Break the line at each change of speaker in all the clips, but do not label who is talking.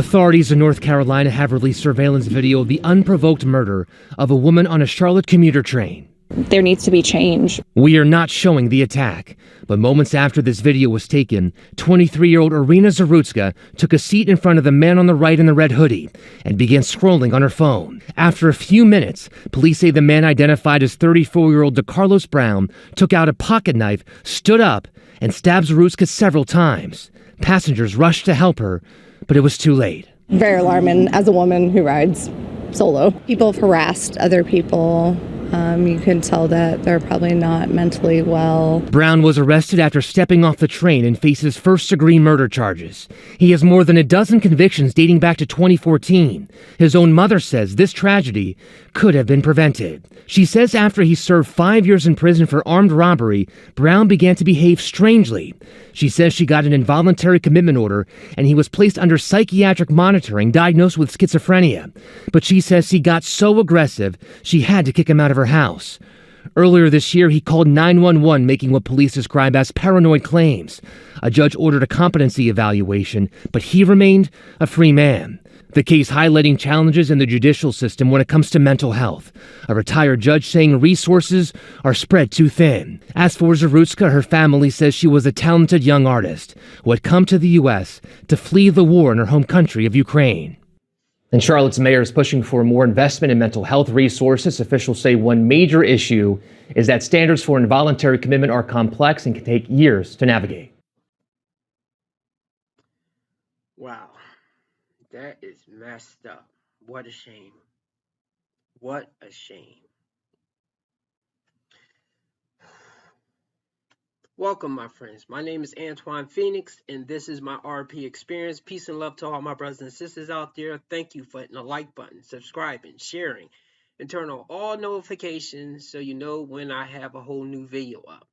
Authorities in North Carolina have released surveillance video of the unprovoked murder of a woman on a Charlotte commuter train.
There needs to be change.
We are not showing the attack, but moments after this video was taken, 23-year-old Irina Zarutska took a seat in front of the man on the right in the red hoodie and began scrolling on her phone. After a few minutes, police say the man identified as 34-year-old DeCarlos Brown took out a pocket knife, stood up, and stabbed Zarutska several times. Passengers rushed to help her, but it was too late.
Very alarming as a woman who rides solo. People have harassed other people. You can tell that they're probably not mentally well.
Brown was arrested after stepping off the train and faces first-degree murder charges. He has more than a dozen convictions dating back to 2014. His own mother says this tragedy could have been prevented. She says after he served 5 years in prison for armed robbery, Brown began to behave strangely. She says she got an involuntary commitment order and he was placed under psychiatric monitoring, diagnosed with schizophrenia. But she says he got so aggressive, she had to kick him out of her house. Earlier this year, he called 911, making what police describe as paranoid claims. A judge ordered a competency evaluation, but he remained a free man. The case highlighting challenges in the judicial system when it comes to mental health. A retired judge saying resources are spread too thin. As for Zarutska, her family says she was a talented young artist who had come to the U.S. to flee the war in her home country of Ukraine. And Charlotte's mayor is pushing for more investment in mental health resources. Officials say one major issue is that standards for involuntary commitment are complex and can take years to navigate.
Wow. That is messed up. What a shame. What a shame. Welcome, my friends. My name is Antoine Phoenix, and this is my RP experience. Peace and love to all my brothers and sisters out there. Thank you for hitting the like button, subscribing, sharing, and turn on all notifications so you know when I have a whole new video up.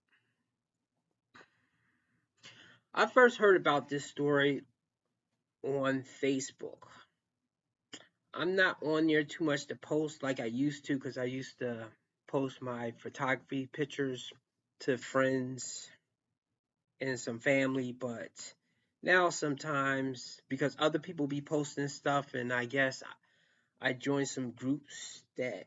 I first heard about this story on Facebook. I'm not on there too much to post like I used to, because I used to post my photography pictures to friends and some family, but now sometimes because other people be posting stuff, and I guess I joined some groups that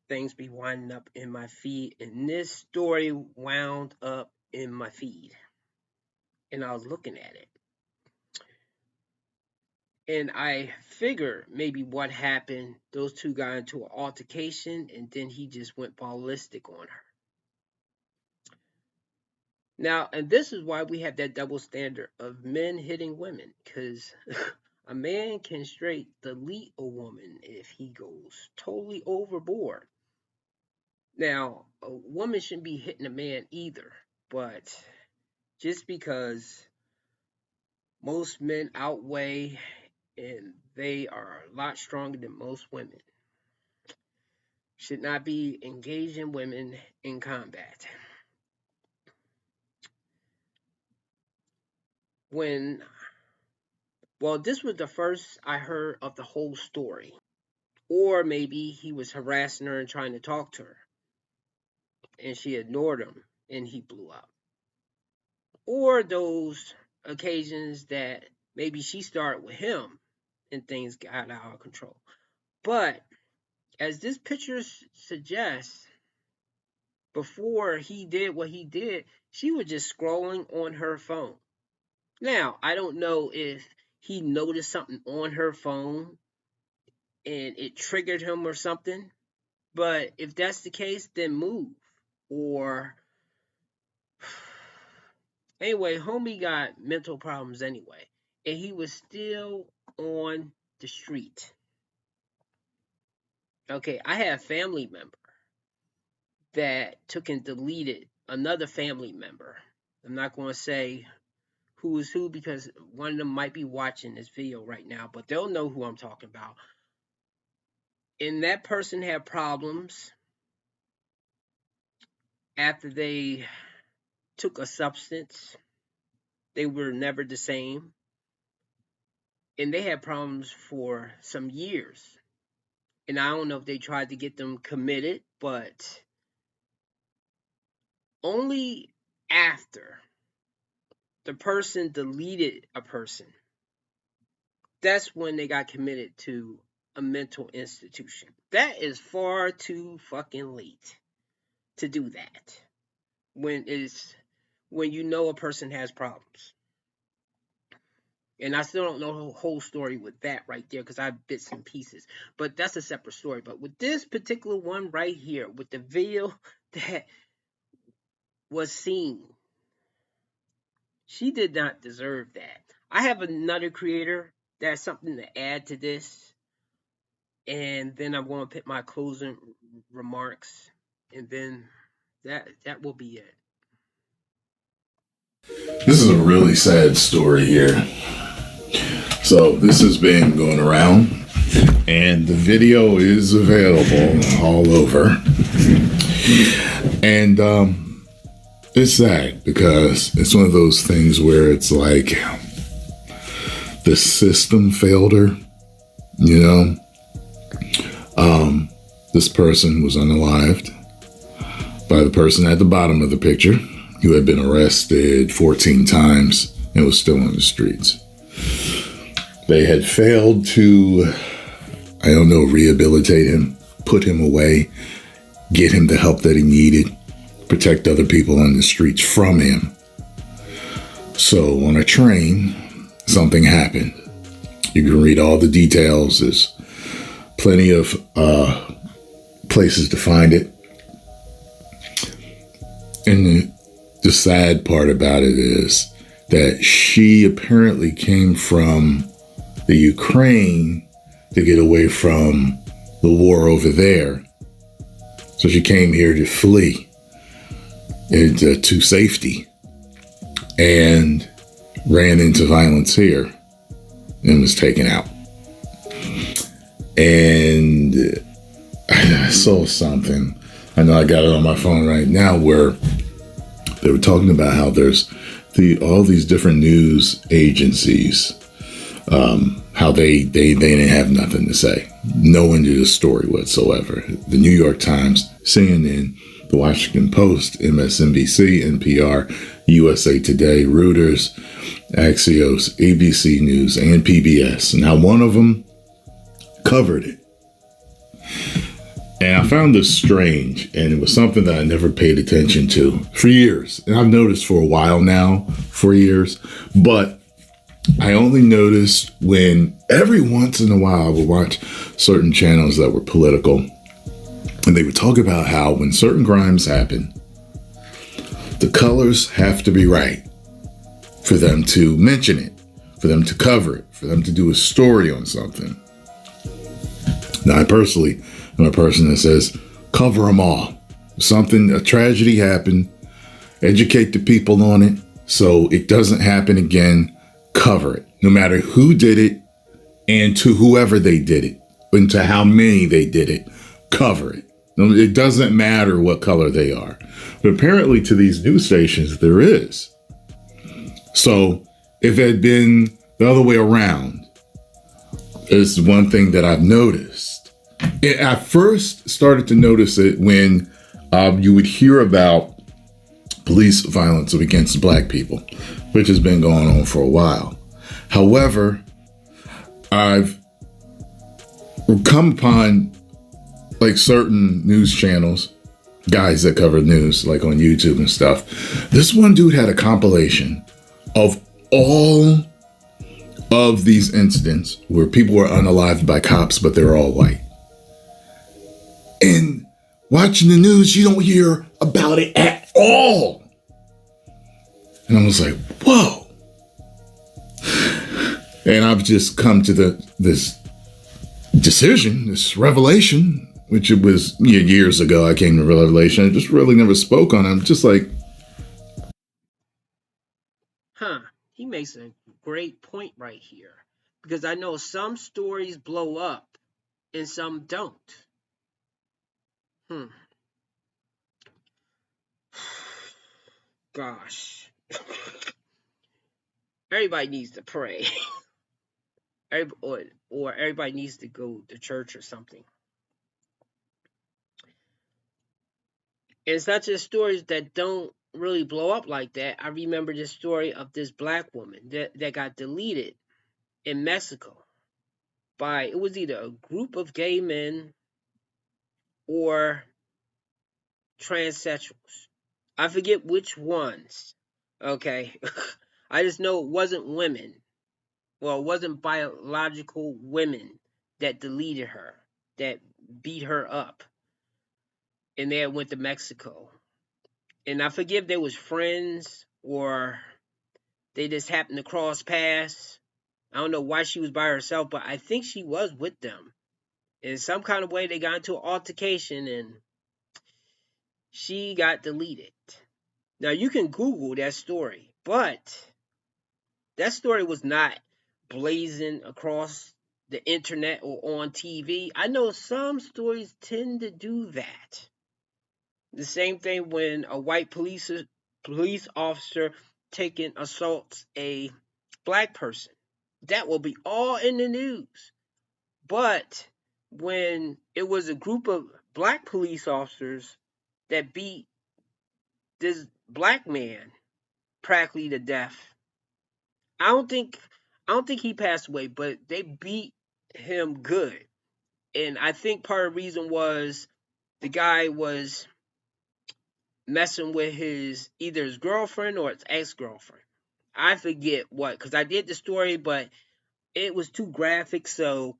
things be winding up in my feed, and this story wound up in my feed, and I was looking at it. And I figured maybe what happened, those two got into an altercation and then he just went ballistic on her. Now, and this is why we have that double standard of men hitting women, because a man can straight delete a woman if he goes totally overboard. Now, a woman shouldn't be hitting a man either, but just because most men outweigh and they are a lot stronger than most women, should not be engaging women in combat. This was the first I heard of the whole story. Or maybe he was harassing her and trying to talk to her, and she ignored him and he blew up. Or those occasions that maybe she started with him and things got out of control. But as this picture suggests, before he did what he did, she was just scrolling on her phone. Now, I don't know if he noticed something on her phone and it triggered him or something, but if that's the case, then move. Or anyway, homie got mental problems anyway, and he was still on the street. Okay, I had a family member that took and deleted another family member. I'm not going to say who is who because one of them might be watching this video right now, but they'll know who I'm talking about. And that person had problems after they took a substance. They were never the same. And they had problems for some years. And I don't know if they tried to get them committed, but only after the person deleted a person that's when they got committed to a mental institution. That is far too fucking late to do that when you know a person has problems. And I still don't know the whole story with that right there because I have bits and pieces. But that's a separate story. But with this particular one right here, with the video that was seen, she did not deserve that. I have another creator that has something to add to this. And then I'm going to put my closing remarks. And then that will be it.
This is a really sad story here. So this has been going around, and the video is available all over. And it's sad because it's one of those things where it's like the system failed her, you know. This person was unalived by the person at the bottom of the picture who had been arrested 14 times and was still on the streets. They had failed to, I don't know, rehabilitate him, put him away, get him the help that he needed, protect other people on the streets from him. So on a train, something happened. You can read all the details. There's plenty of places to find it. And the sad part about it is that she apparently came from the Ukraine to get away from the war over there. So she came here to flee to safety and ran into violence here and was taken out. And I saw something. I know I got it on my phone right now where they were talking about how there's all these different news agencies, how they didn't have nothing to say. No one did a story whatsoever. The New York Times, CNN, the Washington Post, MSNBC, NPR, USA Today, Reuters, Axios, ABC News, and PBS. Now, one of them covered it. And I found this strange, and it was something that I never paid attention to for years. And I've noticed for a while now, for years, but I only noticed when every once in a while I would watch certain channels that were political, and they would talk about how when certain crimes happen, the colors have to be right for them to mention it, for them to cover it, for them to do a story on something. Now, I personally am a person that says, cover them all. A tragedy happened, educate the people on it so it doesn't happen again. Cover it, no matter who did it and to whoever they did it and to how many they did it. Cover it. It doesn't matter what color they are. But apparently to these news stations, there is. So if it had been the other way around, it's one thing that I've noticed. I first started to notice it when you would hear about police violence against black people, which has been going on for a while. However, I've come upon like certain news channels, guys that cover news, like on YouTube and stuff. This one dude had a compilation of all of these incidents where people were unalived by cops, but they're all white. And watching the news, you don't hear about it at all. And I was like, whoa. And I've just come to this decision, this revelation, which it was years ago I came to revelation. I just really never spoke on it. I'm just like,
he makes a great point right here. Because I know some stories blow up and some don't. Gosh. Everybody needs to pray. Or everybody needs to go to church or something. And it's not just stories that don't really blow up like that. I remember the story of this black woman that got deleted in Mexico. by, it was either a group of gay men or transsexuals. I forget which ones. Okay. I just know it wasn't women. Well, it wasn't biological women that deleted her, that beat her up. And they went to Mexico. And I forget if they was friends or they just happened to cross paths. I don't know why she was by herself, but I think she was with them. In some kind of way, they got into an altercation and she got deleted. Now, you can Google that story, but that story was not blazing across the internet or on TV. I know some stories tend to do that. The same thing when a white police officer assaults a black person. That will be all in the news. But when it was a group of black police officers that beat this black man practically to death, I don't think he passed away, but they beat him good. And I think part of the reason was the guy was messing with either his girlfriend or his ex-girlfriend. I forget what, because I did the story, but it was too graphic, so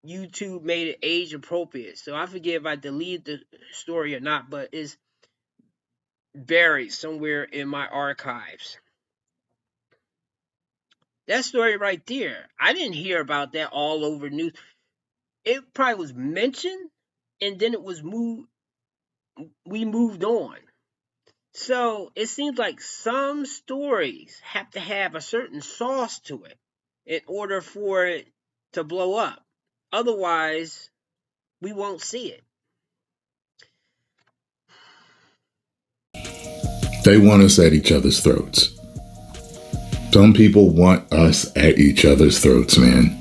YouTube made it age appropriate. So I forget if I deleted the story or not, but it's buried somewhere in my archives. That story right there, I didn't hear about that all over news. It probably was mentioned, and then it was we moved on. So it seems like some stories have to have a certain sauce to it in order for it to blow up. Otherwise, we won't see it.
They want us at each other's throats. Some people want us at each other's throats, man.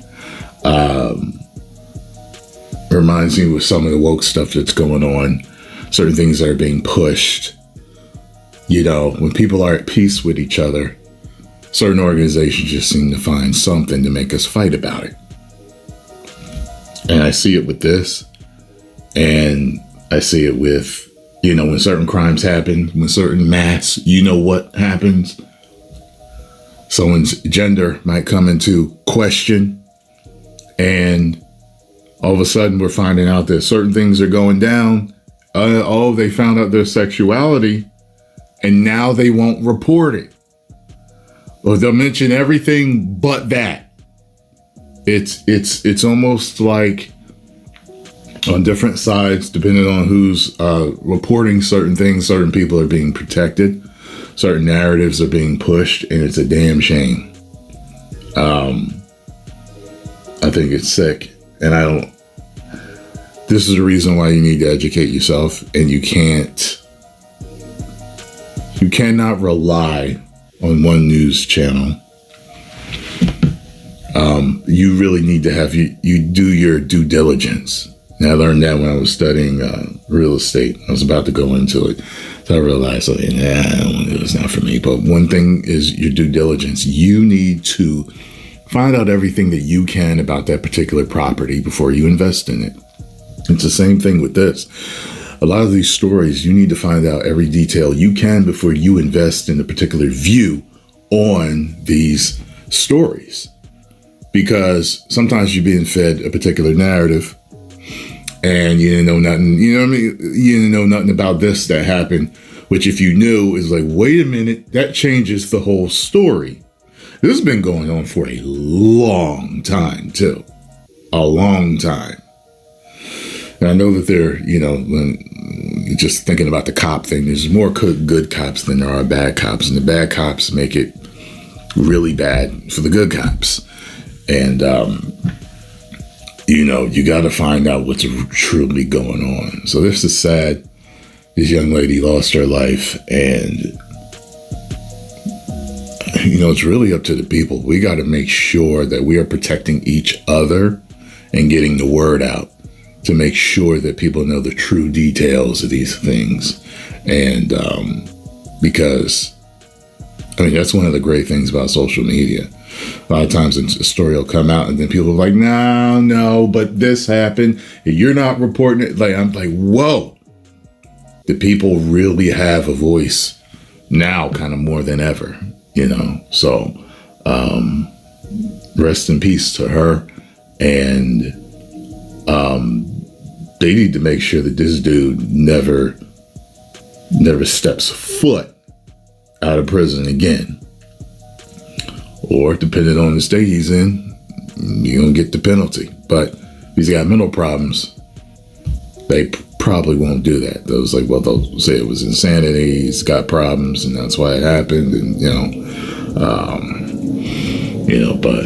Reminds me with some of the woke stuff that's going on, certain things that are being pushed. You know, when people are at peace with each other, certain organizations just seem to find something to make us fight about it. And I see it with this, and I see it with, you know, when certain crimes happen, when certain mass, you know what happens? Someone's gender might come into question, and all of a sudden we're finding out that certain things are going down. They found out their sexuality, and now they won't report it. Or they'll mention everything but that. It's almost like on different sides, depending on who's reporting certain things, certain people are being protected, certain narratives are being pushed, and it's a damn shame. I think it's sick, and this is the reason why you need to educate yourself, and you cannot rely on one news channel. You really need to have you do your due diligence. And I learned that when I was studying real estate. I was about to go into it. So I realized, it's not for me. But one thing is your due diligence. You need to find out everything that you can about that particular property before you invest in it. It's the same thing with this. A lot of these stories, you need to find out every detail you can before you invest in a particular view on these stories. Because sometimes you're being fed a particular narrative and you didn't know nothing, you know what I mean? You didn't know nothing about this that happened, which if you knew is like, wait a minute, that changes the whole story. This has been going on for a long time too. A long time. And I know that when you're just thinking about the cop thing, there's more good cops than there are bad cops. And the bad cops make it really bad for the good cops. And, you got to find out what's truly going on. So this is sad. This young lady lost her life. And, it's really up to the people. We got to make sure that we are protecting each other and getting the word out to make sure that people know the true details of these things. And because, that's one of the great things about social media. A lot of times a story will come out and then people are like, no, but this happened. You're not reporting it. Like, I'm like, whoa. The people really have a voice now, kind of more than ever, So, rest in peace to her. And they need to make sure that this dude never steps foot out of prison again. Or, depending on the state he's in, you're going to get the penalty. But if he's got mental problems, they probably won't do that. Those they'll say it was insanity, he's got problems, and that's why it happened, and but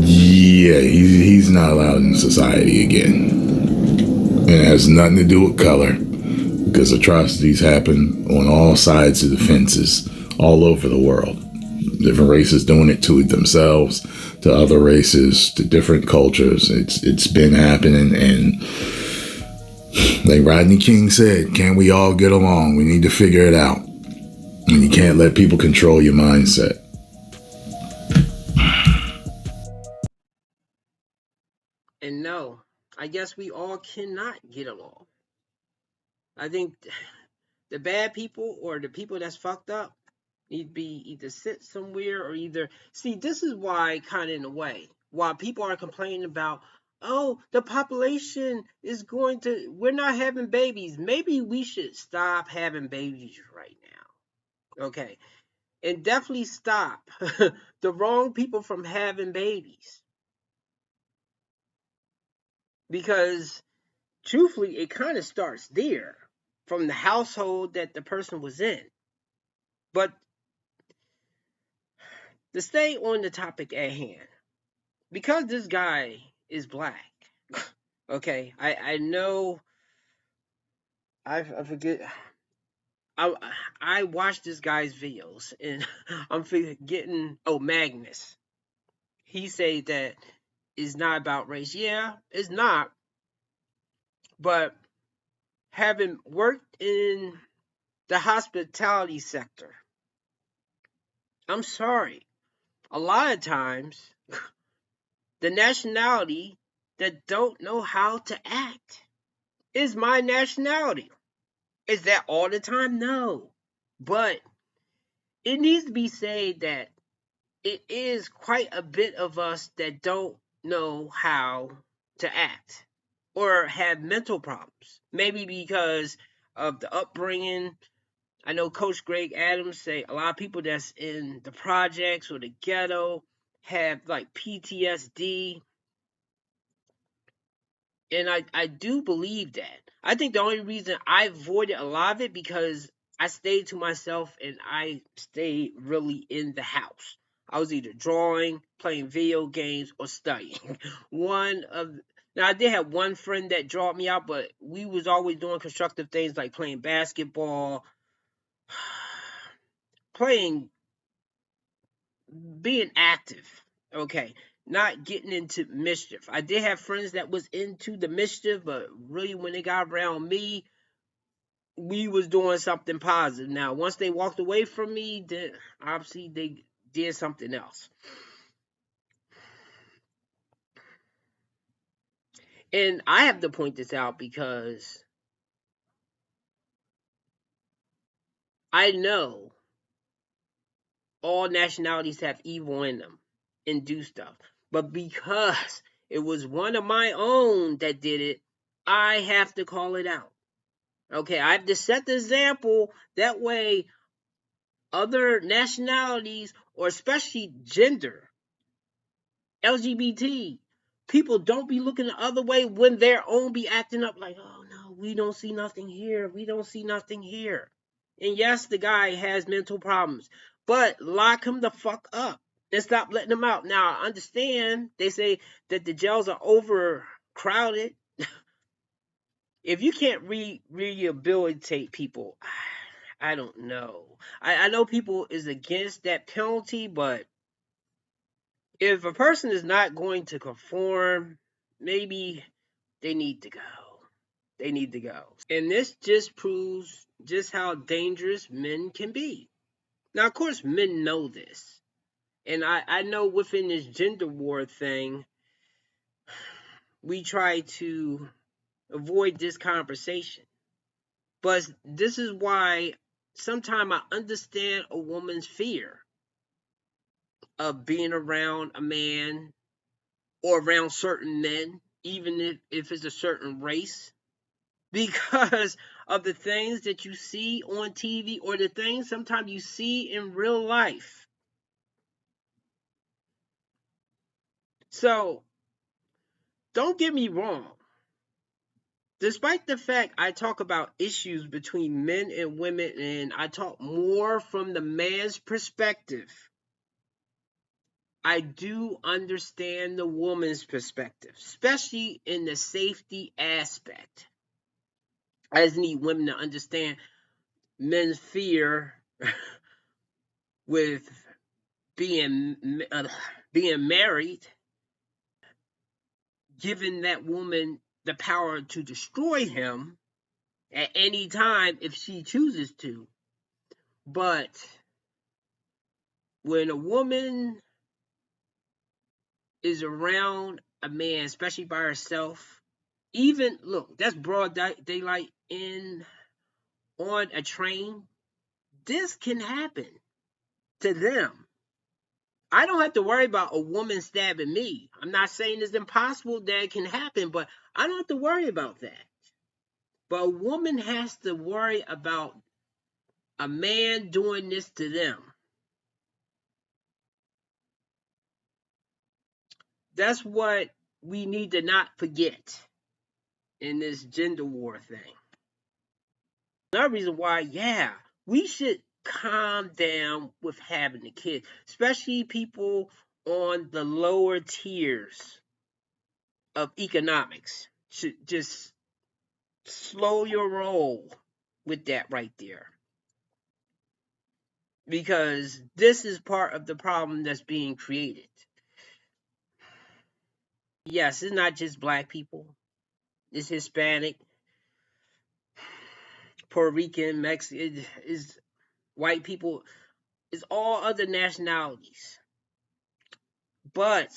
yeah, he's not allowed in society again. And it has nothing to do with color, because atrocities happen on all sides of the fences, all over the world. Different races doing it to themselves, to other races, to different cultures. It's been happening, and like Rodney King said, can't we all get along? We need to figure it out. And you can't let people control your mindset.
And no, I guess we all cannot get along. I think the bad people or the people that's fucked up need to be either sit somewhere or either... See, this is why, kind of in a way, while people are complaining about, oh, the population is we're not having babies. Maybe we should stop having babies right now. Okay. And definitely stop the wrong people from having babies. Because truthfully, it kind of starts there, from the household that the person was in. But to stay on the topic at hand, because this guy is black, okay, I know, I forget, I watched this guy's videos, and I'm forgetting, Magnus. He said that it's not about race. Yeah, it's not. But having worked in the hospitality sector, I'm sorry, a lot of times the nationality that don't know how to act is my nationality. Is that all the time? No. But it needs to be said that it is quite a bit of us that don't know how to act or have mental problems. Maybe because of the upbringing. I know Coach Greg Adams say a lot of people that's in the projects or the ghetto have like PTSD. And I do believe that. I think the only reason I avoided a lot of it because I stayed to myself and I stayed really in the house. I was either drawing, playing video games, or studying. Now I did have one friend that drawed me out, but we was always doing constructive things like playing basketball, being active. Okay. Not getting into mischief. I did have friends that was into the mischief, but really when they got around me, we was doing something positive. Now, once they walked away from me, then obviously they did something else. And I have to point this out because I know all nationalities have evil in them and do stuff. But because it was one of my own that did it, I have to call it out. Okay, I have to set the example. That way, other nationalities, or especially gender, LGBT, people don't be looking the other way when their own be acting up like, oh no, we don't see nothing here. We don't see nothing here. And yes, the guy has mental problems, but lock him the fuck up and stop letting him out. Now, I understand they say that the jails are overcrowded. If you can't rehabilitate people, I don't know. I know people is against that penalty, but if a person is not going to conform, maybe they need to go. They need to go. And this just proves just how dangerous men can be. Now, of course, men know this. And I know within this gender war thing, we try to avoid this conversation. But this is why sometimes I understand a woman's fear of being around a man or around certain men, even if it's a certain race, because of the things that you see on TV or the things sometimes you see in real life. So, don't get me wrong. Despite the fact I talk about issues between men and women, and I talk more from the man's perspective, I do understand the woman's perspective, especially in the safety aspect. I just need women to understand men's fear with being married, giving that woman the power to destroy him at any time if she chooses to. But when a woman is around a man, especially by herself, even, look, that's broad daylight on a train, this can happen to them. I don't have to worry about a woman stabbing me. I'm not saying it's impossible that it can happen, but I don't have to worry about that. But a woman has to worry about a man doing this to them. That's what we need to not forget in this gender war thing. Another reason why, we should calm down with having a kid, especially people on the lower tiers of economics. Should just slow your roll with that right there. Because this is part of the problem that's being created. Yes, it's not just black people. It's Hispanic, Puerto Rican, Mexican, is white people, it's all other nationalities. But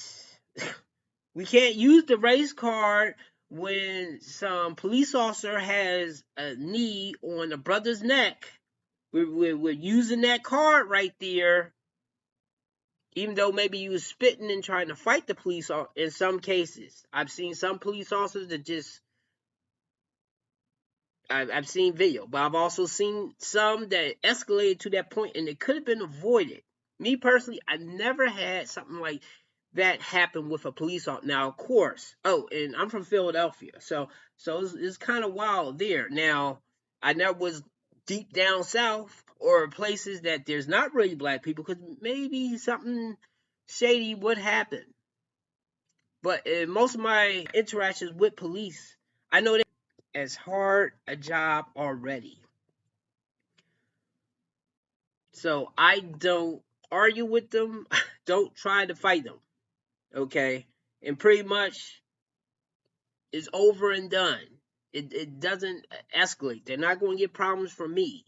we can't use the race card when some police officer has a knee on a brother's neck. We're using that card right there, even though maybe you was spitting and trying to fight the police in some cases. I've seen some police officers that just, I've seen video, but I've also seen some that escalated to that point and it could have been avoided. Me personally, I never had something like that happen with a police officer. Now, of course, and I'm from Philadelphia, so it's kind of wild there. Now, I never was deep down south or places that there's not really black people, because maybe something shady would happen. But in most of my interactions with police, I know that as hard a job already. So I don't argue with them, don't try to fight them, okay? And pretty much it's over and done. It doesn't escalate. They're not going to get problems from me.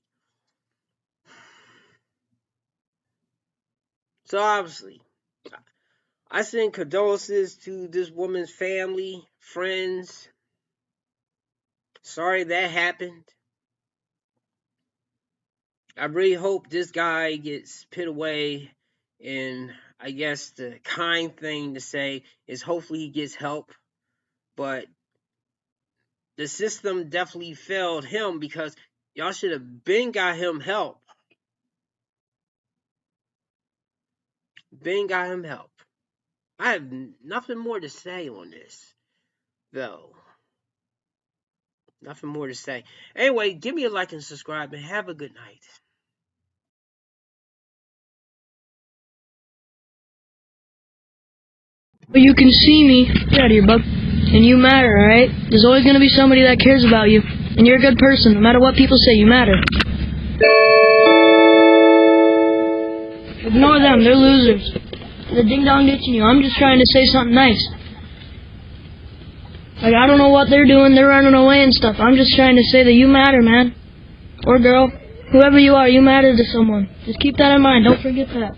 So obviously, I send condolences to this woman's family, friends. Sorry that happened. I really hope this guy gets put away, and I guess the kind thing to say is hopefully he gets help. But the system definitely failed him, because y'all should have been got him help. I have nothing more to say on this, though. Nothing more to say. Anyway, give me a like and subscribe, and have a good night.
But you can see me. Get out of here, bub. And you matter, alright? There's always going to be somebody that cares about you. And you're a good person. No matter what people say, you matter. Ignore them. They're losers. They're ding-dong ditching you. I'm just trying to say something nice. Like, I don't know what they're doing. They're running away and stuff. I'm just trying to say that you matter, man. Or girl. Whoever you are, you matter to someone. Just keep that in mind. Don't forget that.